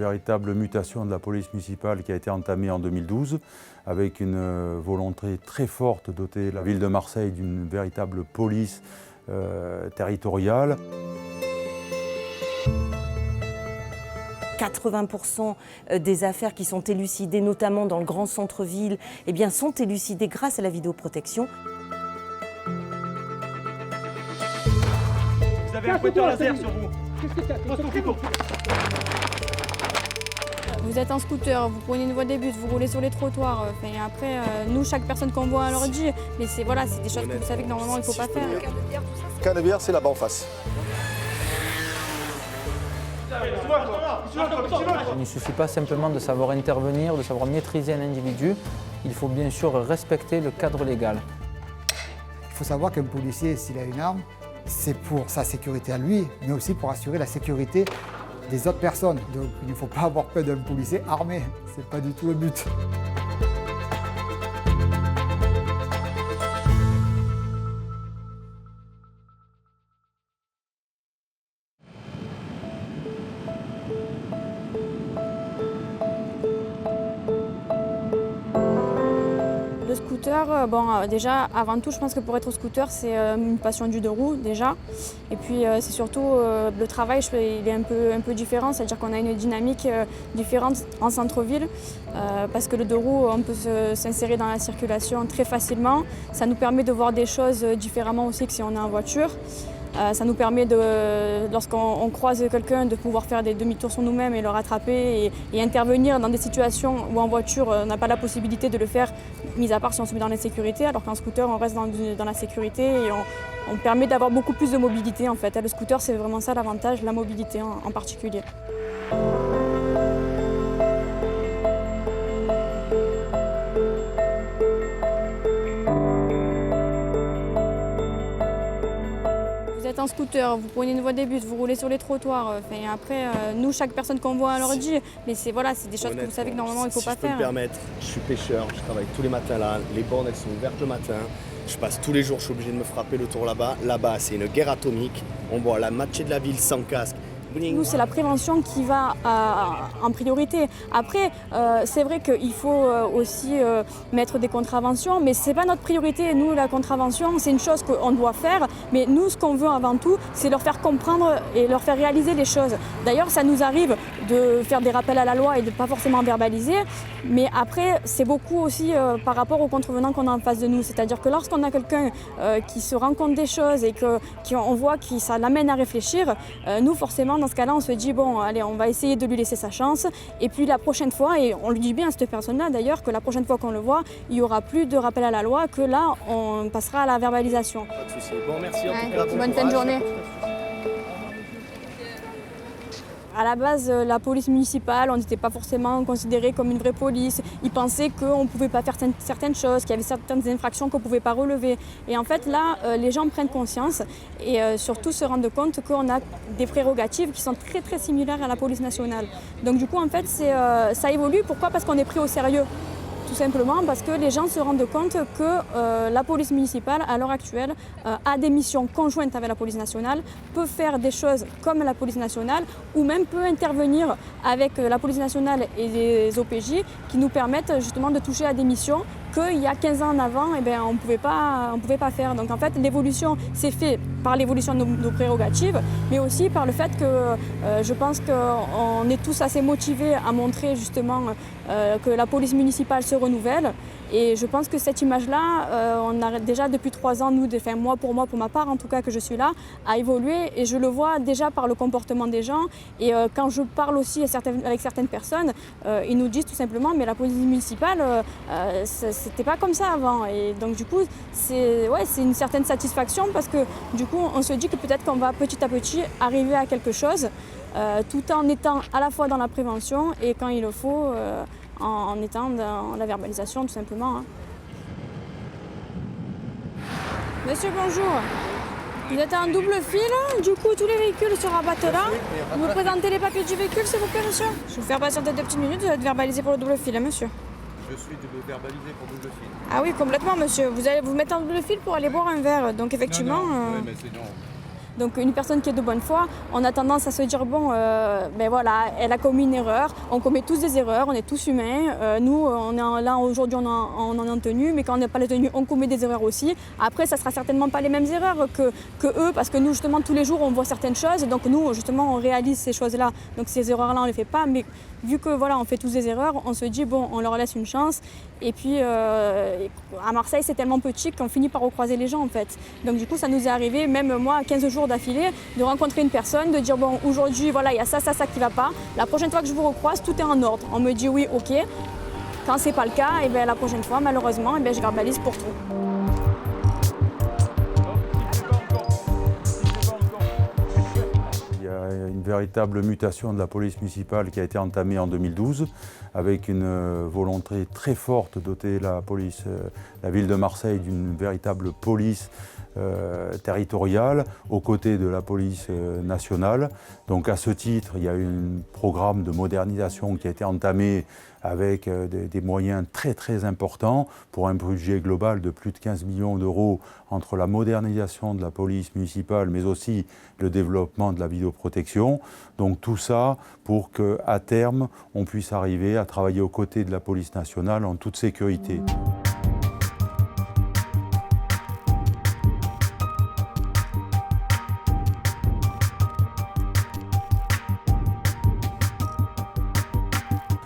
véritable mutation de la police municipale qui a été entamée en 2012, avec une volonté très forte de doter la ville de Marseille d'une véritable police territoriale. 80% des affaires qui sont élucidées, notamment dans le grand centre-ville, eh bien, sont élucidées grâce à la vidéoprotection. Vous avez un pointeur laser sur vous. Vous êtes en scooter, vous prenez une voie des bus, vous roulez sur les trottoirs. Après, nous, chaque personne qu'on voit, on leur dit. Mais c'est des choses que vous savez que normalement, il ne faut pas faire. Canebière, c'est là-bas en face. Il ne suffit pas simplement de savoir intervenir, de savoir maîtriser un individu. Il faut bien sûr respecter le cadre légal. Il faut savoir qu'un policier, s'il a une arme, c'est pour sa sécurité à lui, mais aussi pour assurer la sécurité des autres personnes. Donc il ne faut pas avoir peur d'un policier armé, c'est pas du tout le but. Le scooter, déjà, avant tout, je pense que pour être scooter, c'est une passion du deux roues, déjà. Et puis, c'est surtout le travail, il est un peu différent, c'est-à-dire qu'on a une dynamique différente en centre-ville, parce que le deux roues, on peut s'insérer dans la circulation très facilement. Ça nous permet de voir des choses différemment aussi que si on est en voiture. Ça nous permet, lorsqu'on croise quelqu'un, de pouvoir faire des demi-tours sur nous-mêmes et le rattraper et intervenir dans des situations où en voiture, on n'a pas la possibilité de le faire, mis à part si on se met dans l'insécurité, alors qu'en scooter, on reste dans la sécurité et on permet d'avoir beaucoup plus de mobilité en fait. Le scooter, c'est vraiment ça l'avantage, la mobilité en particulier. Vous êtes en scooter, vous prenez une voie des bus, vous roulez sur les trottoirs. Après, nous, chaque personne qu'on voit, on leur dit. Mais c'est des choses que vous savez que normalement, il ne faut pas faire. Si je peux me permettre, je suis pêcheur, je travaille tous les matins là. Les bornes, elles sont ouvertes le matin. Je passe tous les jours, je suis obligé de me frapper le tour là-bas. Là-bas, c'est une guerre atomique. On voit la moitié de la ville sans casque. Nous, c'est la prévention qui va en priorité. Après, c'est vrai qu'il faut aussi mettre des contraventions, mais ce n'est pas notre priorité. Nous, la contravention, c'est une chose qu'on doit faire, mais nous, ce qu'on veut avant tout, c'est leur faire comprendre et leur faire réaliser les choses. D'ailleurs, ça nous arrive de faire des rappels à la loi et de ne pas forcément verbaliser, mais après, c'est beaucoup aussi par rapport aux contrevenants qu'on a en face de nous. C'est-à-dire que lorsqu'on a quelqu'un qui se rend compte des choses et qu'on voit que ça l'amène à réfléchir, nous, forcément, dans ce cas-là, on se dit, bon, allez, on va essayer de lui laisser sa chance. Et puis la prochaine fois, et on lui dit bien à cette personne-là d'ailleurs, que la prochaine fois qu'on le voit, il n'y aura plus de rappel à la loi, que là, on passera à la verbalisation. Pas de souci. Bon, merci en tout cas. Bonne fin de journée. À la base, la police municipale, on n'était pas forcément considéré comme une vraie police. Ils pensaient qu'on ne pouvait pas faire certaines choses, qu'il y avait certaines infractions qu'on ne pouvait pas relever. Et en fait, là, les gens prennent conscience et surtout se rendent compte qu'on a des prérogatives qui sont très, très similaires à la police nationale. Donc du coup, en fait, ça évolue. Pourquoi ? Parce qu'on est pris au sérieux. Tout simplement parce que les gens se rendent compte que la police municipale, à l'heure actuelle, a des missions conjointes avec la police nationale, peut faire des choses comme la police nationale ou même peut intervenir avec la police nationale et les OPJ qui nous permettent justement de toucher à des missions qu'il y a 15 ans en avant, on ne pouvait pas faire. Donc en fait, l'évolution s'est faite par l'évolution de nos prérogatives, mais aussi par le fait que je pense qu'on est tous assez motivés à montrer justement que la police municipale se renouvelle. Et je pense que cette image-là, on a déjà depuis 3 ans, moi, pour ma part en tout cas, que je suis là, à évoluer. Et je le vois déjà par le comportement des gens. Et quand je parle aussi avec certaines personnes, ils nous disent tout simplement, mais la police municipale, c'était pas comme ça avant. Et donc du coup, c'est une certaine satisfaction parce que du coup, on se dit que peut-être qu'on va petit à petit arriver à quelque chose, tout en étant à la fois dans la prévention et quand il le faut, en étant dans la verbalisation tout simplement. Monsieur, bonjour. Vous êtes en double fil, du coup tous les véhicules se rabattent là. Vous me présentez les papiers du véhicule s'il vous plaît, monsieur. Je vais vous faire patienter 2 petites minutes, vous êtes verbalisé pour le double fil, monsieur. Je suis verbalisé pour double fil. Ah oui, complètement, monsieur. Vous allez vous mettre en double fil pour aller boire un verre, donc effectivement... Non, mais c'est non. Donc une personne qui est de bonne foi, on a tendance à se dire bon, ben voilà, elle a commis une erreur. On commet tous des erreurs, on est tous humains. Nous, on est là aujourd'hui, on en est en tenue, mais quand on n'est pas les tenues, on commet des erreurs aussi. Après, ça sera certainement pas les mêmes erreurs que eux, parce que nous justement tous les jours on voit certaines choses, donc nous justement on réalise ces choses-là. Donc ces erreurs-là on les fait pas, mais vu que voilà, on fait tous des erreurs, on se dit bon, on leur laisse une chance. Et puis à Marseille, c'est tellement petit qu'on finit par recroiser les gens en fait. Donc du coup, ça nous est arrivé, même moi, 15 jours d'affilée, de rencontrer une personne, de dire bon, aujourd'hui, voilà, il y a ça qui va pas. La prochaine fois que je vous recroise, tout est en ordre. On me dit oui, ok. Quand c'est pas le cas, et bien la prochaine fois, malheureusement, je verbalise pour tout. Une véritable mutation de la police municipale qui a été entamée en 2012 avec une volonté très forte de doter la ville de Marseille d'une véritable police territoriale aux côtés de la police nationale. Donc à ce titre, il y a eu un programme de modernisation qui a été entamé avec des moyens très importants pour un budget global de plus de 15 millions d'euros entre la modernisation de la police municipale mais aussi le développement de la vidéoprotection. Donc tout ça pour qu'à terme, on puisse arriver à travailler aux côtés de la police nationale en toute sécurité.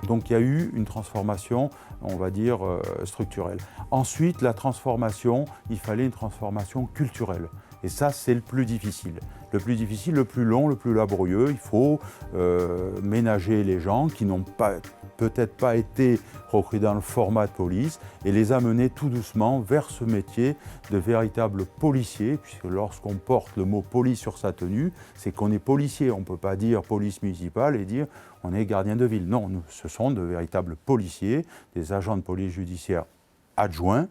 Donc il y a eu une transformation, on va dire, structurelle. Ensuite, la transformation, il fallait une transformation culturelle. Et ça, c'est le plus difficile. Le plus difficile, le plus long, le plus laborieux. Il faut ménager les gens qui n'ont peut-être pas été recrutés dans le format de police et les amener tout doucement vers ce métier de véritable policier, puisque lorsqu'on porte le mot police sur sa tenue, c'est qu'on est policier. On ne peut pas dire police municipale et dire on est gardien de ville. Non, ce sont de véritables policiers, des agents de police judiciaire adjoints,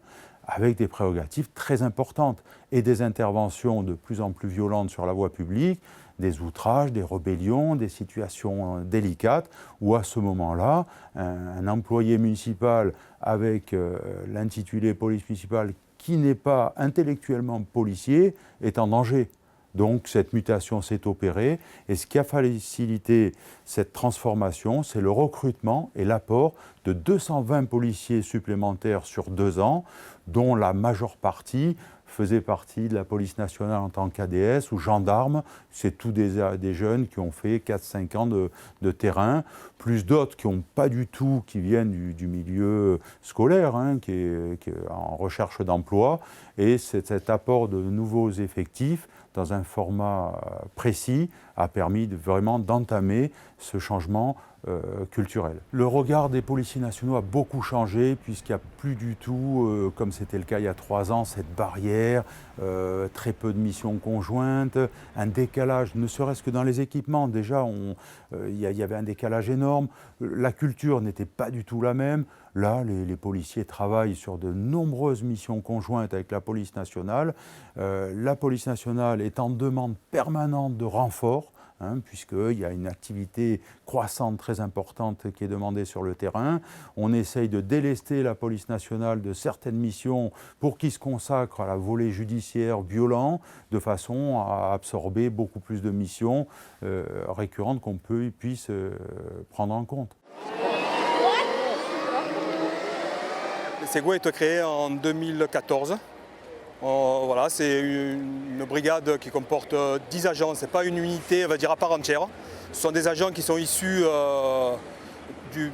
avec des prérogatives très importantes et des interventions de plus en plus violentes sur la voie publique, des outrages, des rébellions, des situations délicates, où à ce moment-là, un employé municipal avec l'intitulé police municipale qui n'est pas intellectuellement policier est en danger. Donc cette mutation s'est opérée et ce qui a facilité cette transformation, c'est le recrutement et l'apport de 220 policiers supplémentaires sur 2 ans, dont la majeure partie faisait partie de la police nationale en tant qu'ADS ou gendarmes. C'est tous des jeunes qui ont fait 4-5 ans de terrain, plus d'autres qui n'ont pas du tout, qui viennent du milieu scolaire, qui est en recherche d'emploi. Et cet apport de nouveaux effectifs dans un format précis a permis vraiment d'entamer ce changement culturel. Le regard des policiers nationaux a beaucoup changé puisqu'il n'y a plus du tout, comme c'était le cas il y a 3 ans, cette barrière, très peu de missions conjointes, un décalage, ne serait-ce que dans les équipements. Déjà, il y avait un décalage énorme. La culture n'était pas du tout la même. Là, les policiers travaillent sur de nombreuses missions conjointes avec la police nationale. La police nationale est en demande permanente de renforts, puisqu'il y a une activité croissante très importante qui est demandée sur le terrain. On essaye de délester la police nationale de certaines missions pour qu'ils se consacrent à la volée judiciaire violent, de façon à absorber beaucoup plus de missions récurrentes qu'on puisse prendre en compte. Le Segway a été créé en 2014. Voilà, c'est une brigade qui comporte 10 agents, ce n'est pas une unité, on va dire, à part entière. Ce sont des agents qui sont issus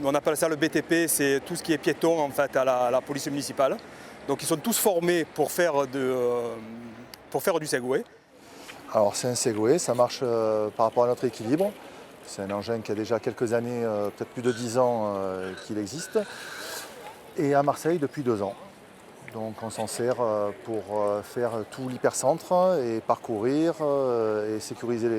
on appelle ça le BTP, c'est tout ce qui est piéton en fait à la police municipale. Donc ils sont tous formés pour faire du Segway. Alors c'est un Segway, ça marche par rapport à notre équilibre. C'est un engin qui a déjà quelques années, peut-être plus de 10 ans qu'il existe. Et à Marseille depuis 2 ans. Donc on s'en sert pour faire tout l'hypercentre et parcourir et sécuriser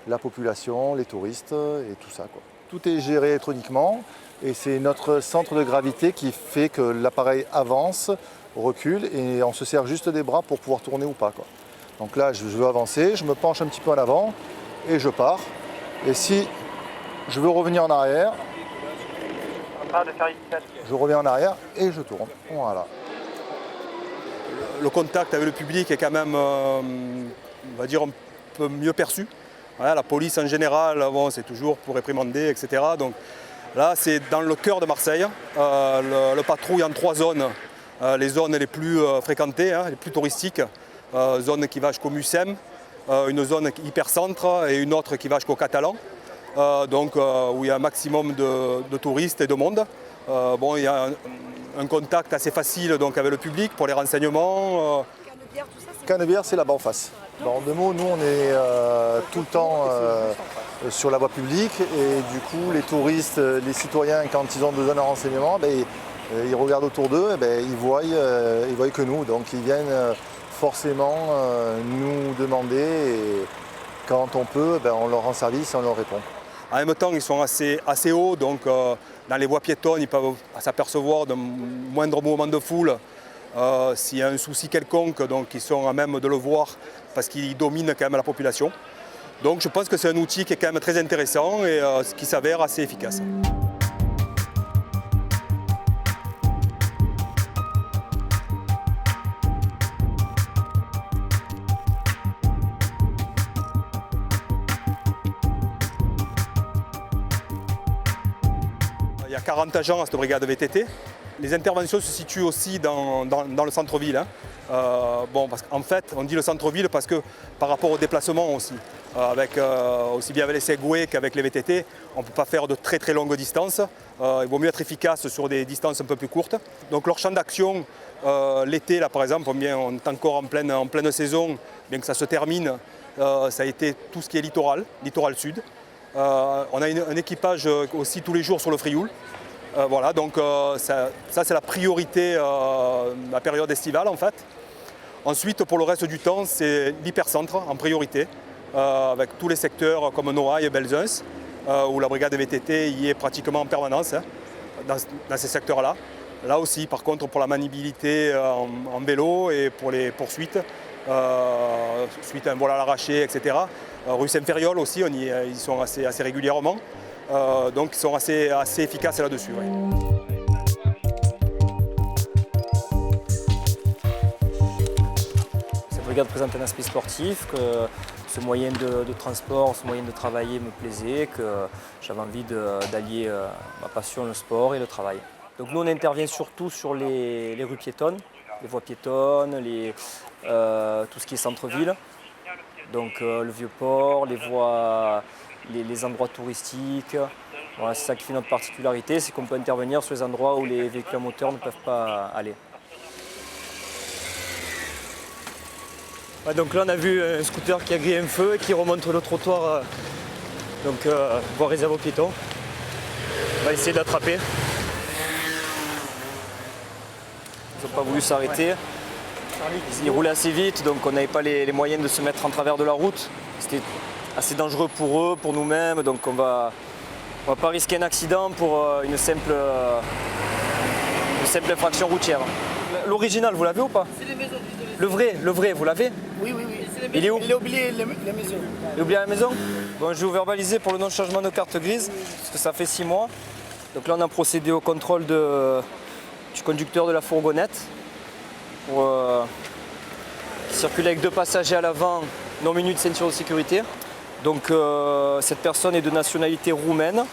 la population, les touristes et tout ça, quoi. Tout est géré électroniquement et c'est notre centre de gravité qui fait que l'appareil avance, recule et on se sert juste des bras pour pouvoir tourner ou pas, quoi. Donc là je veux avancer, je me penche un petit peu en avant et je pars. Et si je veux revenir en arrière, je reviens en arrière et je tourne. Voilà. Le contact avec le public est quand même, on va dire, peu mieux perçu. Voilà, la police en général, bon, c'est toujours pour réprimander, etc. Donc là, c'est dans le cœur de Marseille. Le patrouille en 3 zones, les zones les plus fréquentées, les plus touristiques. Zone qui va jusqu'au Mucem, une zone hyper-centre et une autre qui va jusqu'au Catalan. Donc où il y a un maximum de touristes et de monde. Bon, il y a un contact assez facile donc, avec le public pour les renseignements. Canebière, c'est là-bas en face. En 2 mots, nous on est tout le temps sur la voie publique et du coup les touristes, les citoyens quand ils ont besoin d'un renseignement, ils regardent autour d'eux, ils voient que nous. Donc ils viennent forcément nous demander et quand on peut, on leur rend service et on leur répond. En même temps, ils sont assez hauts, donc dans les voies piétonnes, ils peuvent s'apercevoir d'un moindre mouvement de foule. S'il y a un souci quelconque, donc ils sont à même de le voir parce qu'ils dominent quand même la population. Donc je pense que c'est un outil qui est quand même très intéressant et qui s'avère assez efficace. Il y a 40 agents à cette brigade VTT. Les interventions se situent aussi dans le centre-ville. Parce qu'en fait, on dit le centre-ville parce que par rapport au déplacement aussi, aussi bien avec les Segway qu'avec les VTT, on ne peut pas faire de très très longues distances. Il vaut mieux être efficace sur des distances un peu plus courtes. Donc leur champ d'action, l'été là par exemple, on est encore en pleine saison, bien que ça se termine, ça a été tout ce qui est littoral sud. On a un équipage aussi tous les jours sur le Frioul. Voilà, donc ça c'est la priorité de la période estivale en fait. Ensuite, pour le reste du temps, c'est l'hypercentre en priorité, avec tous les secteurs comme Noailles et Belzunce, où la brigade VTT y est pratiquement en permanence dans ces secteurs-là. Là aussi, par contre, pour la maniabilité en vélo et pour les poursuites, suite à un vol à l'arraché, etc. Rue Saint-Ferriol aussi, ils sont assez régulièrement. Donc ils sont assez efficaces là-dessus. Ouais. Cette brigade présente un aspect sportif, que ce moyen de transport, ce moyen de travailler me plaisait, que j'avais envie d'allier ma passion, le sport et le travail. Donc nous on intervient surtout sur les rues piétonnes, les voies piétonnes, tout ce qui est centre-ville. Donc le Vieux-Port, les endroits touristiques. Voilà, c'est ça qui fait notre particularité, c'est qu'on peut intervenir sur les endroits où les véhicules à moteur ne peuvent pas aller. Ouais, donc là on a vu un scooter qui a grillé un feu et qui remonte le trottoir, voie réservée aux piétons. On va essayer de l'attraper. Ils n'ont pas voulu s'arrêter. Ils roulaient assez vite, donc on n'avait pas les moyens de se mettre en travers de la route. C'était assez dangereux pour eux, pour nous-mêmes, donc on va pas risquer un accident pour une simple infraction routière. L'original, vous l'avez ou pas? C'est les maisons. Le vrai, vous l'avez? Oui. Il est où? Il a oublié la maison. Il a oublié la maison? Bon, je vais vous verbaliser pour le non-changement de carte grise, parce que ça fait 6 mois. Donc là, on a procédé au contrôle du conducteur de la fourgonnette pour circuler avec 2 passagers à l'avant, non muni de ceinture de sécurité. Donc cette personne est de nationalité roumaine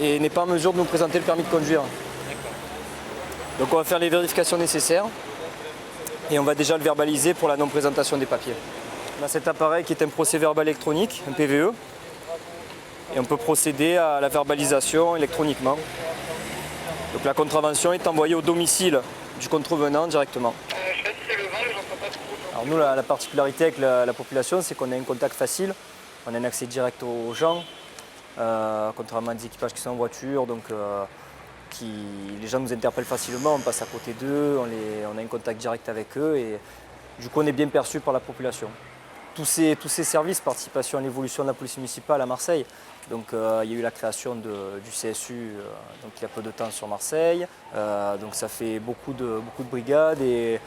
et n'est pas en mesure de nous présenter le permis de conduire. Donc on va faire les vérifications nécessaires et on va déjà le verbaliser pour la non-présentation des papiers. On a cet appareil qui est un procès-verbal électronique, un PVE, et on peut procéder à la verbalisation électroniquement. Donc la contravention est envoyée au domicile du contrevenant directement. Alors nous, la particularité avec la population, c'est qu'on a un contact facile, on a un accès direct aux gens, contrairement à des équipages qui sont en voiture, donc les gens nous interpellent facilement, on passe à côté d'eux, on a un contact direct avec eux et du coup on est bien perçu par la population. Tous ces services, participation à l'évolution de la police municipale à Marseille, donc il y a eu la création du CSU donc, il y a peu de temps sur Marseille, donc ça fait beaucoup de brigades et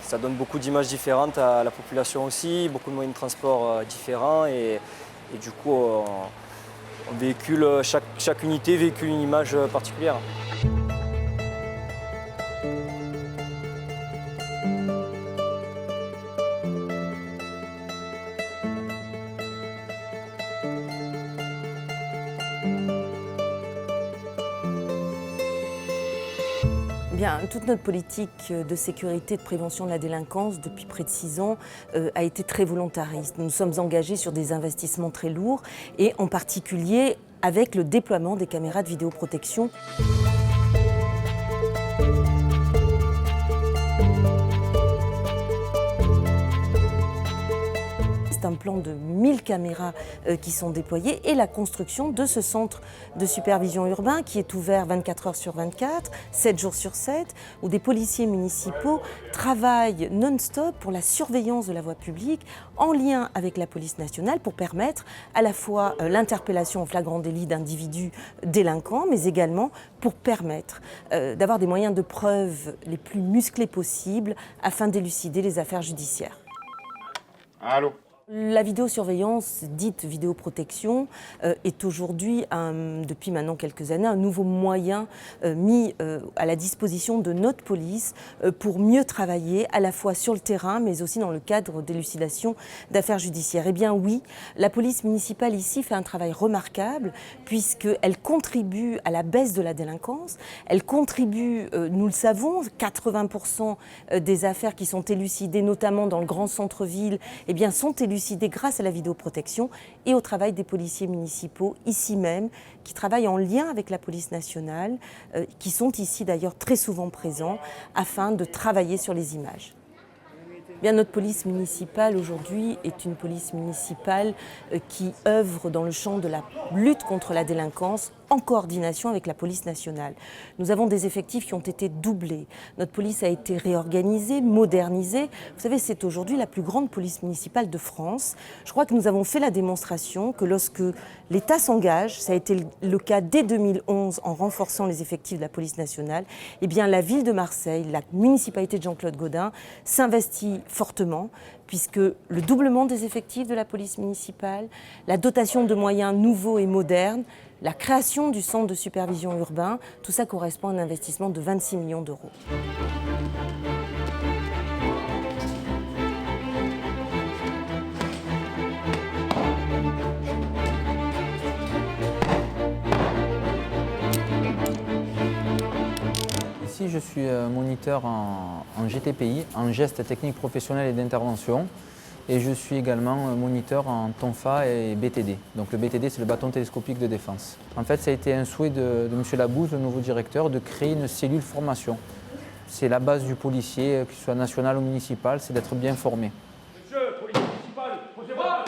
ça donne beaucoup d'images différentes à la population aussi, beaucoup de moyens de transport différents et du coup on véhicule, chaque unité véhicule une image particulière. Bien, toute notre politique de sécurité et de prévention de la délinquance depuis près de 6 ans a été très volontariste. Nous sommes engagés sur des investissements très lourds et en particulier avec le déploiement des caméras de vidéoprotection. C'est un plan de 1000 caméras qui sont déployées et la construction de ce centre de supervision urbain qui est ouvert 24 heures sur 24, 7 jours sur 7, où des policiers municipaux travaillent non-stop pour la surveillance de la voie publique en lien avec la police nationale pour permettre à la fois l'interpellation en flagrant délit d'individus délinquants, mais également pour permettre d'avoir des moyens de preuve les plus musclés possibles afin d'élucider les affaires judiciaires. Allô ? La vidéosurveillance, dite vidéoprotection, est aujourd'hui, depuis maintenant quelques années, un nouveau moyen mis à la disposition de notre police pour mieux travailler à la fois sur le terrain, mais aussi dans le cadre d'élucidation d'affaires judiciaires. Eh bien oui, la police municipale ici fait un travail remarquable puisqu'elle contribue à la baisse de la délinquance, elle contribue, nous le savons, 80% des affaires qui sont élucidées, notamment dans le grand centre-ville, eh bien, sont élucidées grâce à la vidéoprotection et au travail des policiers municipaux, ici même, qui travaillent en lien avec la police nationale, qui sont ici d'ailleurs très souvent présents, afin de travailler sur les images. Bien, notre police municipale aujourd'hui est une police municipale qui œuvre dans le champ de la lutte contre la délinquance en coordination avec la police nationale. Nous avons des effectifs qui ont été doublés. Notre police a été réorganisée, modernisée. Vous savez, c'est aujourd'hui la plus grande police municipale de France. Je crois que nous avons fait la démonstration que lorsque l'État s'engage, ça a été le cas dès 2011 en renforçant les effectifs de la police nationale, eh bien la ville de Marseille, la municipalité de Jean-Claude Gaudin s'investit fortement puisque le doublement des effectifs de la police municipale, la dotation de moyens nouveaux et modernes, la création du centre de supervision urbain, tout ça correspond à un investissement de 26 millions d'euros. Ici, je suis moniteur en GTPI, en geste technique professionnel et d'intervention. Et je suis également moniteur en TONFA et BTD. Donc le BTD, c'est le bâton télescopique de défense. En fait, ça a été un souhait de M. Labouze, le nouveau directeur, de créer une cellule formation. C'est la base du policier, qu'il soit national ou municipal, c'est d'être bien formé. Monsieur, police municipale, posez-moi.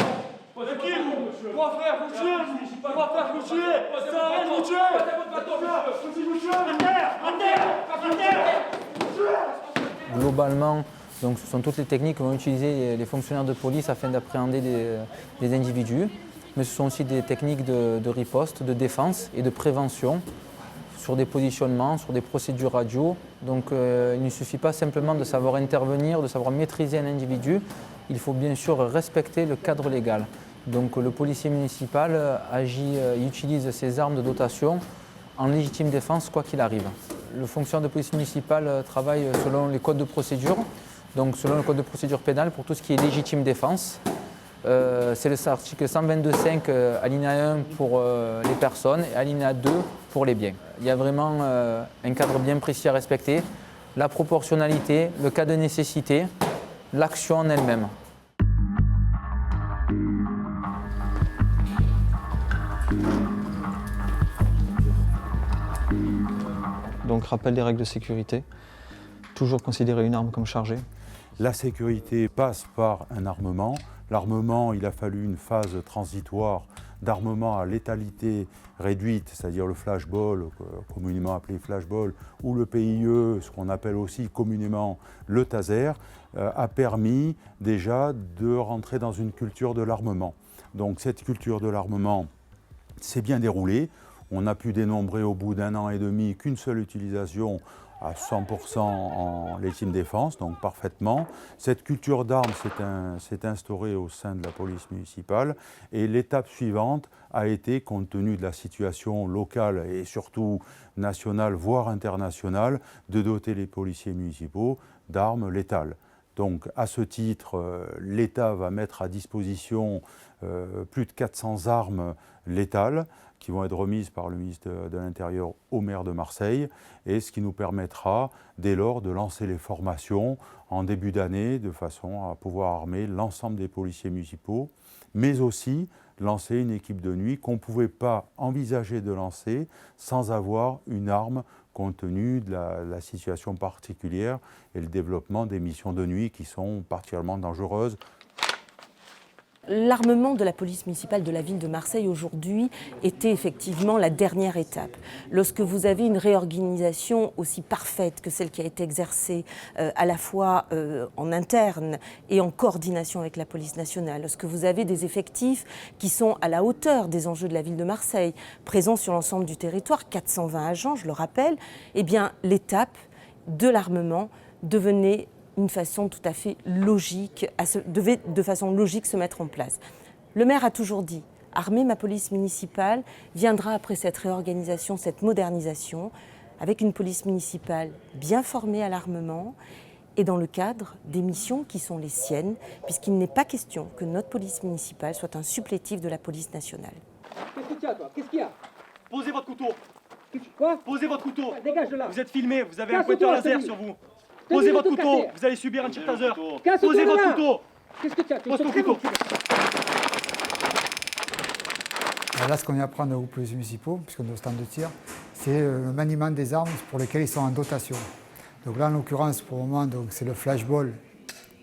Posez qui vous? Trois frères, vous tuez. Trois frères, vous tuez. Ça arrête, vous tuez. Posez votre bâton, monsieur. Vous tuez. À terre. Globalement, donc, ce sont toutes les techniques que vont utiliser les fonctionnaires de police afin d'appréhender des individus. Mais ce sont aussi des techniques de riposte, de défense et de prévention sur des positionnements, sur des procédures radio. Donc il ne suffit pas simplement de savoir intervenir, de savoir maîtriser un individu. Il faut bien sûr respecter le cadre légal. Donc le policier municipal agit, utilise ses armes de dotation en légitime défense quoi qu'il arrive. Le fonctionnaire de police municipale travaille selon les codes de procédure. Donc selon le code de procédure pénale pour tout ce qui est légitime défense. C'est l'article 122.5 alinéa 1 pour les personnes et alinéa 2 pour les biens. Il y a vraiment un cadre bien précis à respecter, la proportionnalité, le cas de nécessité, l'action en elle-même. Donc rappel des règles de sécurité, toujours considérer une arme comme chargée. La sécurité passe par un armement. L'armement, il a fallu une phase transitoire d'armement à létalité réduite, c'est-à-dire le flashball, communément appelé flashball, ou le PIE, ce qu'on appelle aussi communément le taser, a permis déjà de rentrer dans une culture de l'armement. Donc cette culture de l'armement s'est bien déroulée. On a pu dénombrer au bout d'1 an et demi qu'une seule utilisation à 100% en légitime défense, donc parfaitement. Cette culture d'armes s'est instaurée au sein de la police municipale et l'étape suivante a été, compte tenu de la situation locale et surtout nationale, voire internationale, de doter les policiers municipaux d'armes létales. Donc à ce titre, l'État va mettre à disposition plus de 400 armes létales qui vont être remises par le ministre de l'Intérieur au maire de Marseille, et ce qui nous permettra dès lors de lancer les formations en début d'année de façon à pouvoir armer l'ensemble des policiers municipaux, mais aussi lancer une équipe de nuit qu'on ne pouvait pas envisager de lancer sans avoir une arme compte tenu de la situation particulière et le développement des missions de nuit qui sont particulièrement dangereuses. L'armement de la police municipale de la ville de Marseille aujourd'hui était effectivement la dernière étape. Lorsque vous avez une réorganisation aussi parfaite que celle qui a été exercée à la fois en interne et en coordination avec la police nationale, lorsque vous avez des effectifs qui sont à la hauteur des enjeux de la ville de Marseille, présents sur l'ensemble du territoire, 420 agents, je le rappelle, eh bien l'étape de l'armement devenait une façon tout à fait logique, devait de façon logique se mettre en place. Le maire a toujours dit, armer ma police municipale viendra après cette réorganisation, cette modernisation, avec une police municipale bien formée à l'armement et dans le cadre des missions qui sont les siennes, puisqu'il n'est pas question que notre police municipale soit un supplétif de la police nationale. Qu'est-ce que tu as, toi? Qu'est-ce qu'il y a? Posez votre couteau. Quoi? Posez votre couteau. Dégage de là. Vous êtes filmé, vous avez un Casse-toi, pointeur laser celui. sur vous. Posez votre couteau, vous allez subir un tir taser. Posez votre couteau. Qu'est-ce que tu as? Pose ton couteau. Là, ce qu'on vient apprendre aux policiers municipaux, puisqu'on est au stand de tir, c'est le maniement des armes pour lesquelles ils sont en dotation. Donc là, en l'occurrence, pour le moment, c'est le flashball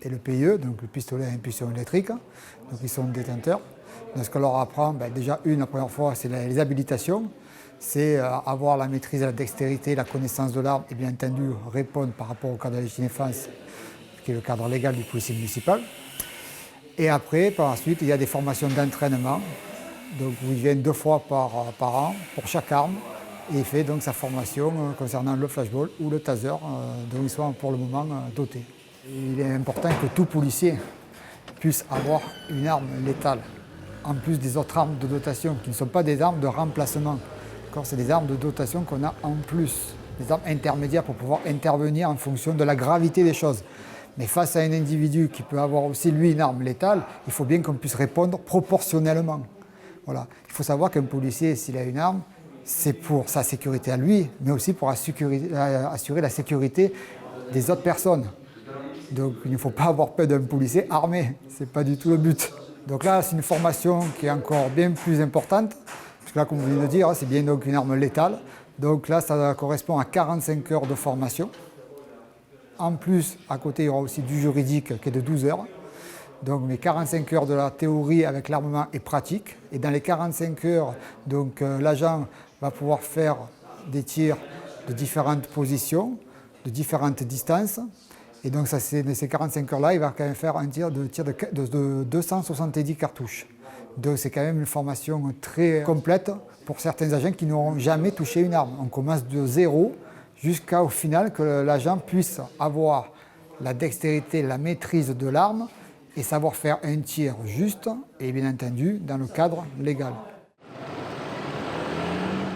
et le PIE, donc le pistolet à impulsion électrique. Donc ils sont détenteurs. Donc ce qu'on leur apprend, déjà la première fois, c'est les habilitations. C'est avoir la maîtrise, la dextérité, la connaissance de l'arme et bien entendu répondre par rapport au cadre de la légitime défense, qui est le cadre légal du policier municipal. Et après, par la suite, il y a des formations d'entraînement, donc où il vient 2 fois par an pour chaque arme, et il fait donc sa formation concernant le flashball ou le taser, dont ils sont pour le moment dotés. Il est important que tout policier puisse avoir une arme létale, en plus des autres armes de dotation, qui ne sont pas des armes de remplacement. C'est des armes de dotation qu'on a en plus, des armes intermédiaires pour pouvoir intervenir en fonction de la gravité des choses. Mais face à un individu qui peut avoir aussi, lui, une arme létale, il faut bien qu'on puisse répondre proportionnellement. Voilà. Il faut savoir qu'un policier, s'il a une arme, c'est pour sa sécurité à lui, mais aussi pour assurer la sécurité des autres personnes. Donc il ne faut pas avoir peur d'un policier armé, ce n'est pas du tout le but. Donc là, c'est une formation qui est encore bien plus importante. Parce que là, comme vous venez de dire, c'est bien donc une arme létale. Donc là, ça correspond à 45 heures de formation. En plus, à côté, il y aura aussi du juridique qui est de 12 heures. Donc, mais 45 heures de la théorie avec l'armement et pratique. Et dans les 45 heures, l'agent va pouvoir faire des tirs de différentes positions, de différentes distances. Et donc, ces 45 heures-là, il va quand même faire un tir de 270 cartouches. Donc c'est quand même une formation très complète pour certains agents qui n'auront jamais touché une arme. On commence de zéro jusqu'au final que l'agent puisse avoir la dextérité, la maîtrise de l'arme et savoir faire un tir juste et bien entendu dans le cadre légal.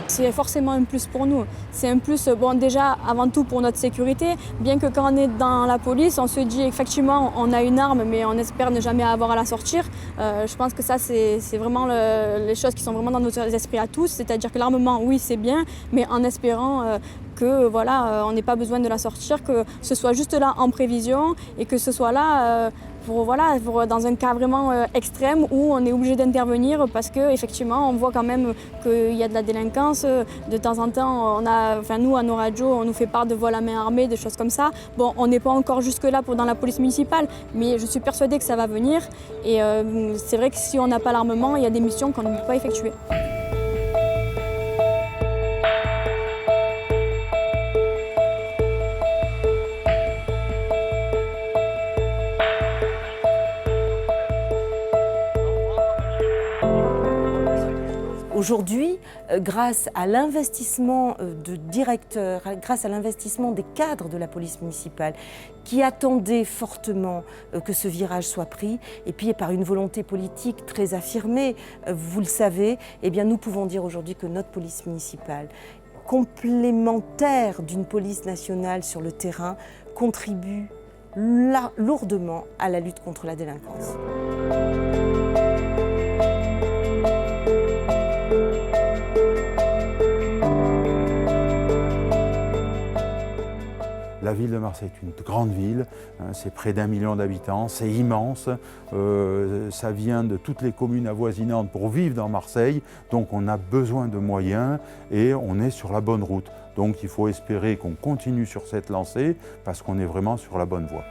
C'est forcément un plus pour nous. C'est un plus, déjà avant tout pour notre sécurité, bien que quand on est dans la police, on se dit effectivement on a une arme mais on espère ne jamais avoir à la sortir. Je pense que ça c'est vraiment les choses qui sont vraiment dans nos esprits à tous, c'est-à-dire que l'armement oui c'est bien, mais en espérant que on n'ait pas besoin de la sortir, que ce soit juste là en prévision et que ce soit là dans un cas vraiment extrême où on est obligé d'intervenir parce qu'effectivement on voit quand même qu'il y a de la délinquance. De temps en temps, nous à nos radios, on nous fait part de vols à main armée, des choses comme ça. Bon, on n'est pas encore jusque-là dans la police municipale, mais je suis persuadée que ça va venir. Et c'est vrai que si on n'a pas l'armement, il y a des missions qu'on ne peut pas effectuer. Aujourd'hui, grâce à l'investissement de directeurs, grâce à l'investissement des cadres de la police municipale qui attendaient fortement que ce virage soit pris, et puis par une volonté politique très affirmée, vous le savez, eh bien nous pouvons dire aujourd'hui que notre police municipale, complémentaire d'une police nationale sur le terrain, contribue lourdement à la lutte contre la délinquance. La ville de Marseille est une grande ville, c'est près d'1 million d'habitants, c'est immense, ça vient de toutes les communes avoisinantes pour vivre dans Marseille, donc on a besoin de moyens et on est sur la bonne route. Donc il faut espérer qu'on continue sur cette lancée parce qu'on est vraiment sur la bonne voie.